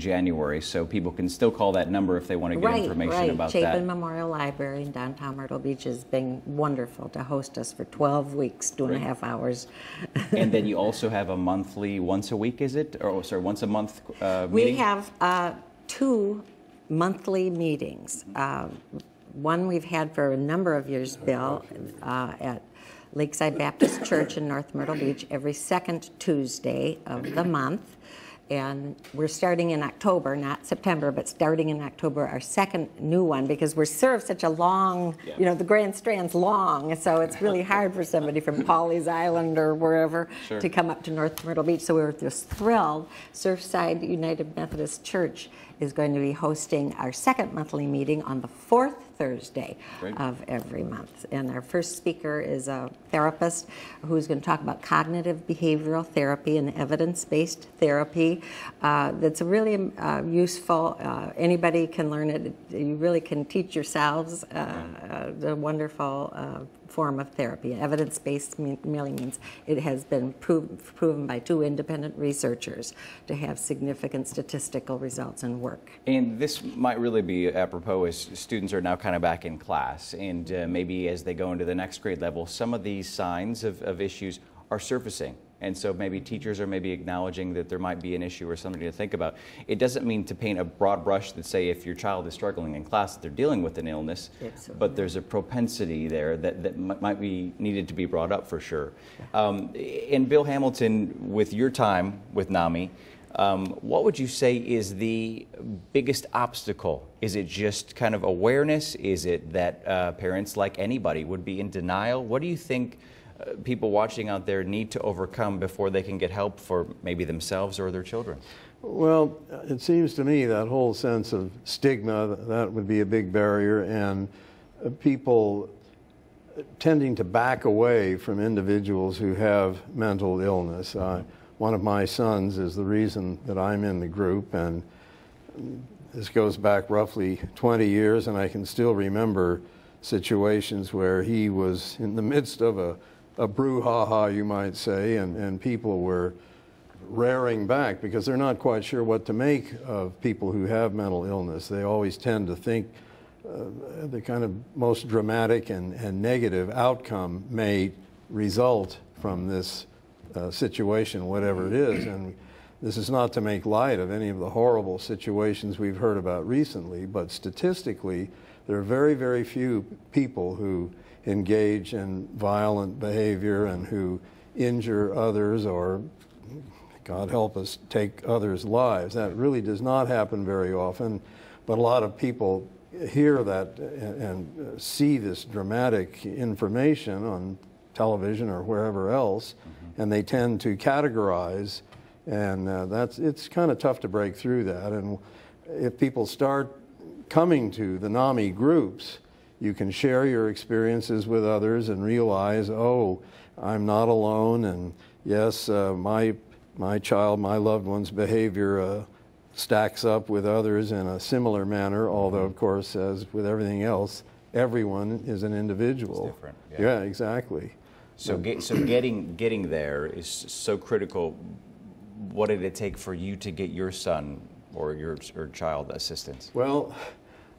January, so people can still call that number if they want to get information about that. Chapin Memorial Library in downtown Myrtle Beach has been wonderful to host us for 12 weeks, 2.5 hours. And then you also have a monthly, once a week, is it? Or sorry, once a month meeting? We have 2 monthly meetings. One we've had for a number of years, Bill, at Lakeside Baptist Church in North Myrtle Beach every second Tuesday of the month. And we're starting in October, not September, but starting in October, our second new one, because we're served such a long, you know, the Grand Strand's long, so it's really hard for somebody from Pawleys Island or wherever to come up to North Myrtle Beach. So we're just thrilled. Surfside United Methodist Church is going to be hosting our second monthly meeting on the 4th Thursday of every month. And our first speaker is a therapist who's going to talk about cognitive behavioral therapy and evidence-based therapy. That's a really useful, anybody can learn it. You really can teach yourselves the wonderful form of therapy. Evidence-based merely means it has been proven by 2 independent researchers to have significant statistical results in work. And this might really be apropos as students are now kind of back in class, and maybe as they go into the next grade level, some of these signs of issues are surfacing. And so maybe teachers are maybe acknowledging that there might be an issue or something to think about. It doesn't mean to paint a broad brush that say if your child is struggling in class that they're dealing with an illness, but there's a propensity there that might be needed to be brought up for sure. And Bill Hamilton, with your time with NAMI, what would you say is the biggest obstacle? Is it just kind of awareness? Is it that parents, like anybody, would be in denial? What do you think people watching out there need to overcome before they can get help for maybe themselves or their children? Well, it seems to me that whole sense of stigma, that would be a big barrier, and people tending to back away from individuals who have mental illness. One of my sons is the reason that I'm in the group, and this goes back roughly 20 years, and I can still remember situations where he was in the midst of a brouhaha, you might say, and people were rearing back because they're not quite sure what to make of people who have mental illness. They always tend to think the kind of most dramatic and negative outcome may result from this situation, whatever it is. And this is not to make light of any of the horrible situations we've heard about recently, but statistically, there are very, very few people who engage in violent behavior and who injure others or, God help us, take others' lives. That really does not happen very often, but a lot of people hear that and see this dramatic information on television or wherever else, and they tend to categorize, and it's kind of tough to break through that. And if people start coming to the NAMI groups, you can share your experiences with others and realize, oh, I'm not alone, and yes, my child, my loved one's behavior stacks up with others in a similar manner, although, of course, as with everything else, everyone is an individual. It's different. Yeah, exactly. So, getting there is so critical. What did it take for you to get your son or your child assistance? Well,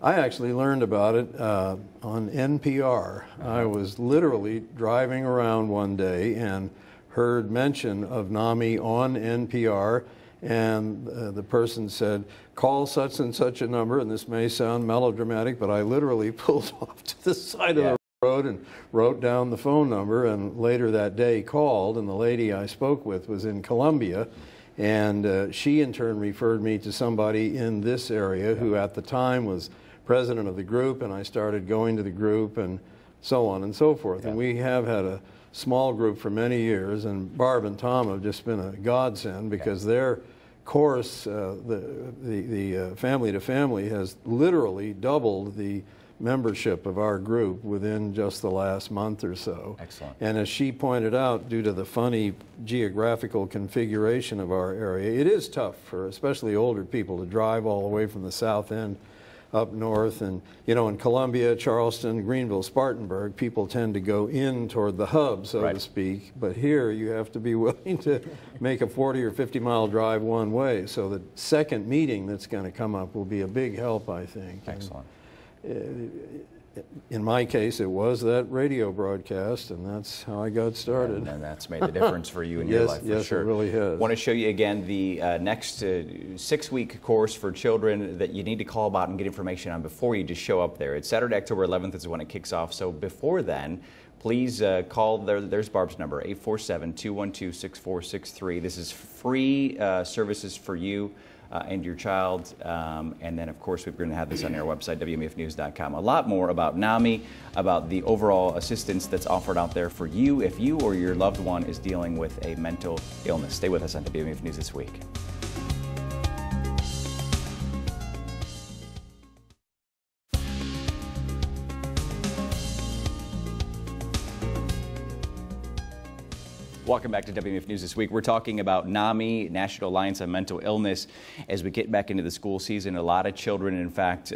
I actually learned about it on NPR. I was literally driving around one day and heard mention of NAMI on NPR, and the person said, call such and such a number, and this may sound melodramatic, but I literally pulled off to the side of the road and wrote down the phone number, and later that day called, and the lady I spoke with was in Columbia, and she in turn referred me to somebody in this area who at the time was president of the group, and I started going to the group and so on and so forth. And we have had a small group for many years, and Barb and Tom have just been a godsend because their course, the family to family, has literally doubled the membership of our group within just the last month or so. Excellent. And as she pointed out, due to the funny geographical configuration of our area, it is tough for especially older people to drive all the way from the south end up north. And, you know, in Columbia, Charleston, Greenville, Spartanburg, people tend to go in toward the hub, so to speak. But here, you have to be willing to make a 40 or 50-mile drive one way. So the second meeting that's going to come up will be a big help, I think. Excellent. In my case, it was that radio broadcast, and that's how I got started. And that's made the difference for you in your life, for yes, sure. It really has. I want to show you again the next 6-week course for children that you need to call about and get information on before you just show up there. It's Saturday, October 11th is when it kicks off. So before then, please call. There's Barb's number, 847-212-6463. This is free services for you and your child. And then, of course, we're going to have this on our website, WMBFnews.com. A lot more about NAMI, about the overall assistance that's offered out there for you if you or your loved one is dealing with a mental illness. Stay with us on WMBF News This Week. Welcome back to WMBF News This Week. We're talking about NAMI, National Alliance on Mental Illness. As we get back into the school season, a lot of children, in fact,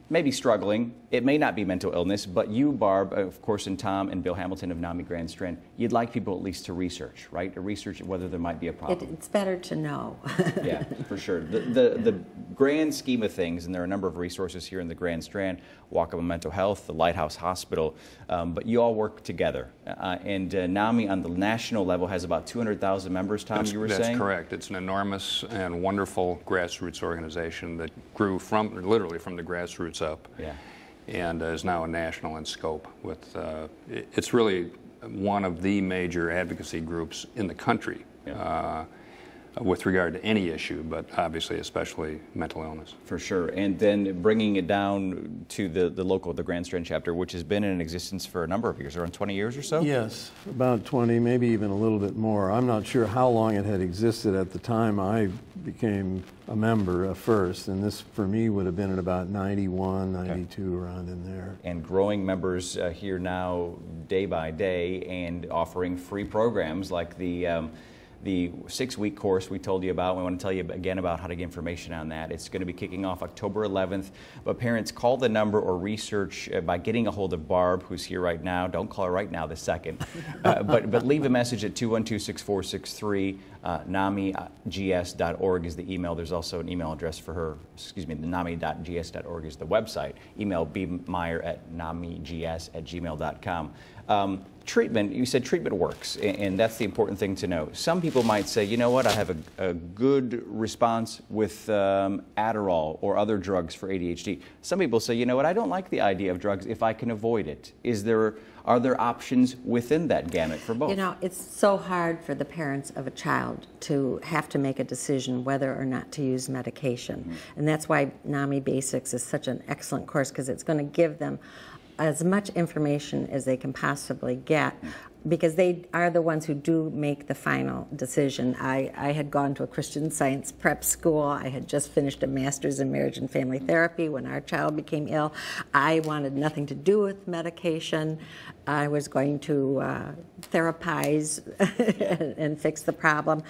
may be struggling. It may not be mental illness, but you, Barb, of course, and Tom and Bill Hamilton of NAMI Grand Strand, you'd like people at least to research, right? To research whether there might be a problem. It's better to know. Yeah, for sure. The grand scheme of things, and there are a number of resources here in the Grand Strand, Walkable Mental Health, the Lighthouse Hospital, but you all work together. And NAMI on the national level has about 200,000 members, Tom, you were saying? That's correct. It's an enormous and wonderful grassroots organization that grew literally from the grassroots up. Yeah. And is now a national in scope. It's really one of the major advocacy groups in the country. Yeah. With regard to any issue, but obviously especially mental illness. For sure. And then bringing it down to the local, the Grand Strand chapter, which has been in existence for a number of years, around 20 years or so? Yes, about 20, maybe even a little bit more. I'm not sure how long it had existed at the time I became a member first, and this for me would have been at about 91, 92, around in there. And growing members here now day by day and offering free programs like the 6-week course we told you about. We want to tell you again about how to get information on that. It's going to be kicking off October 11th. But parents, call the number or research by getting a hold of Barb, who's here right now. Don't call her right now, this second. But leave a message at 212-6463. NAMIGS.org is the email. There's also an email address for her. Excuse me, the NAMI.gs.org is the website. Email Maier at NAMIGS@gmail.com. Treatment, you said treatment works, and that's the important thing to know. Some people might say, you know what, I have a good response with Adderall or other drugs for ADHD. Some people say, you know what, I don't like the idea of drugs if I can avoid it. Are there options within that gamut for both? You know, it's so hard for the parents of a child to have to make a decision whether or not to use medication. Mm-hmm. And that's why NAMI Basics is such an excellent course, because it's going to give them as much information as they can possibly get, because they are the ones who do make the final decision. I had gone to a Christian Science prep school. I had just finished a master's in marriage and family therapy when our child became ill. I wanted nothing to do with medication. I was going to therapize and fix the problem.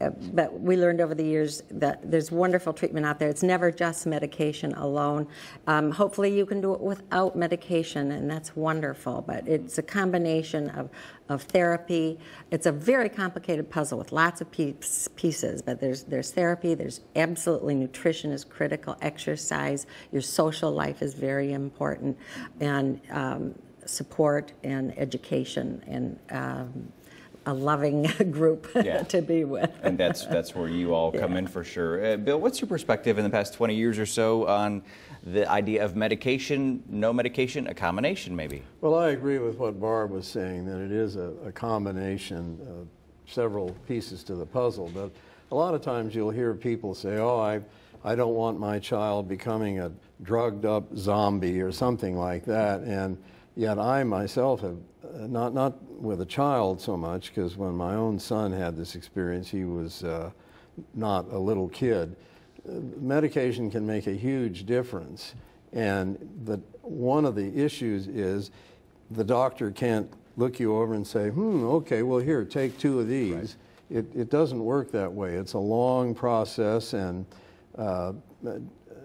But we learned over the years that there's wonderful treatment out there. It's never just medication alone. Hopefully you can do it without medication, and that's wonderful. But it's a combination of therapy. It's a very complicated puzzle with lots of pieces, but there's therapy, there's absolutely nutrition is critical, exercise, your social life is very important, and support and education and a loving group to be with. And that's where you all come in for sure. Bill, what's your perspective in the past 20 years or so on the idea of medication, no medication, a combination maybe? Well, I agree with what Barb was saying, that it is a combination of several pieces to the puzzle. But a lot of times you'll hear people say, oh, I don't want my child becoming a drugged up zombie or something like that. And yet I myself have, not with a child so much, because when my own son had this experience, he was not a little kid. Medication can make a huge difference. And one of the issues is the doctor can't look you over and say, okay, well, here, take 2 of these. Right. It doesn't work that way. It's a long process, and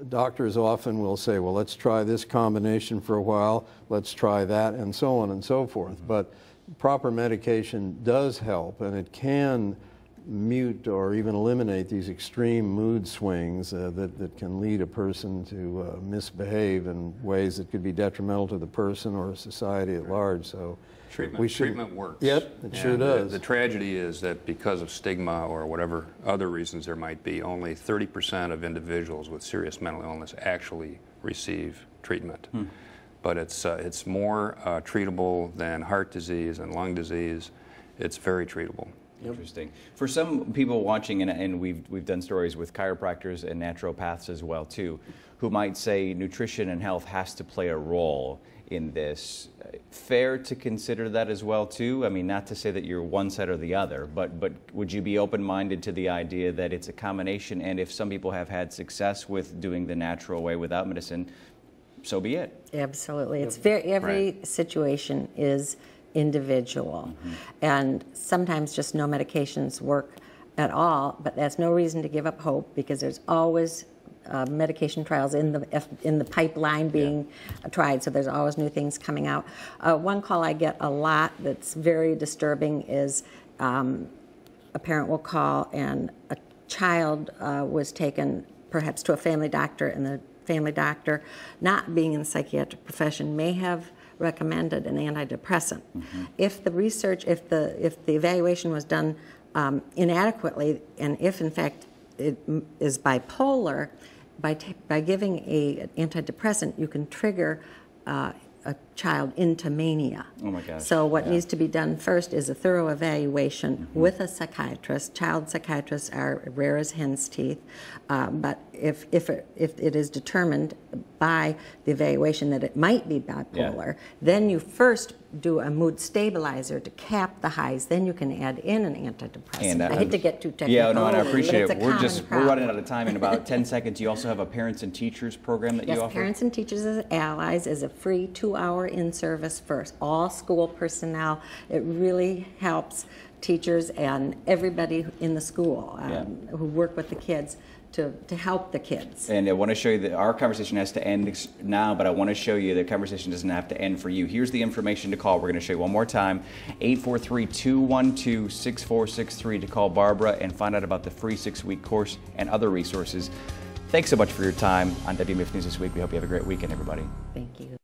Doctors often will say, well, let's try this combination for a while, let's try that, and so on and so forth. But proper medication does help, and it can mute or even eliminate these extreme mood swings that can lead a person to misbehave in ways that could be detrimental to the person or society at large. So treatment works. Yep, it sure does. The tragedy is that because of stigma or whatever other reasons there might be, only 30% of individuals with serious mental illness actually receive treatment. But it's more treatable than heart disease and lung disease. It's very treatable. Interesting. For some people watching, and we've done stories with chiropractors and naturopaths as well too, who might say nutrition and health has to play a role in this. Fair to consider that as well too? I mean, not to say that you're one side or the other, but would you be open-minded to the idea that it's a combination, and if some people have had success with doing the natural way without medicine, so be it? Absolutely. It's every situation is individual, and sometimes just no medications work at all, but that's no reason to give up hope, because there's always medication trials in the pipeline being tried, so there's always new things coming out. One call I get a lot that's very disturbing is a parent will call and a child was taken perhaps to a family doctor, and the family doctor, not being in the psychiatric profession, may have recommended an antidepressant. If the research, if the evaluation was done inadequately, and if in fact it is bipolar, by giving an antidepressant, you can trigger a child into mania. Oh my gosh. So what needs to be done first is a thorough evaluation with a psychiatrist. Child psychiatrists are rare as hen's teeth, but if it is determined by the evaluation that it might be bipolar, then you first do a mood stabilizer to cap the highs. Then you can add in an antidepressant. And I hate to get too technical. Yeah, no, and I appreciate it. We're running out of time in about 10 seconds. You also have a parents and teachers program that you offer? Yes, Parents and Teachers as Allies is a free 2-hour in-service for all school personnel. It really helps teachers and everybody in the school who work with the kids to help the kids. And I want to show you that our conversation has to end now, but I want to show you the conversation doesn't have to end for you. Here's the information to call. We're going to show you one more time. 843-212-6463 to call Barbara and find out about the free 6-week course and other resources. Thanks so much for your time on WMBF News This Week. We hope you have a great weekend, everybody. Thank you.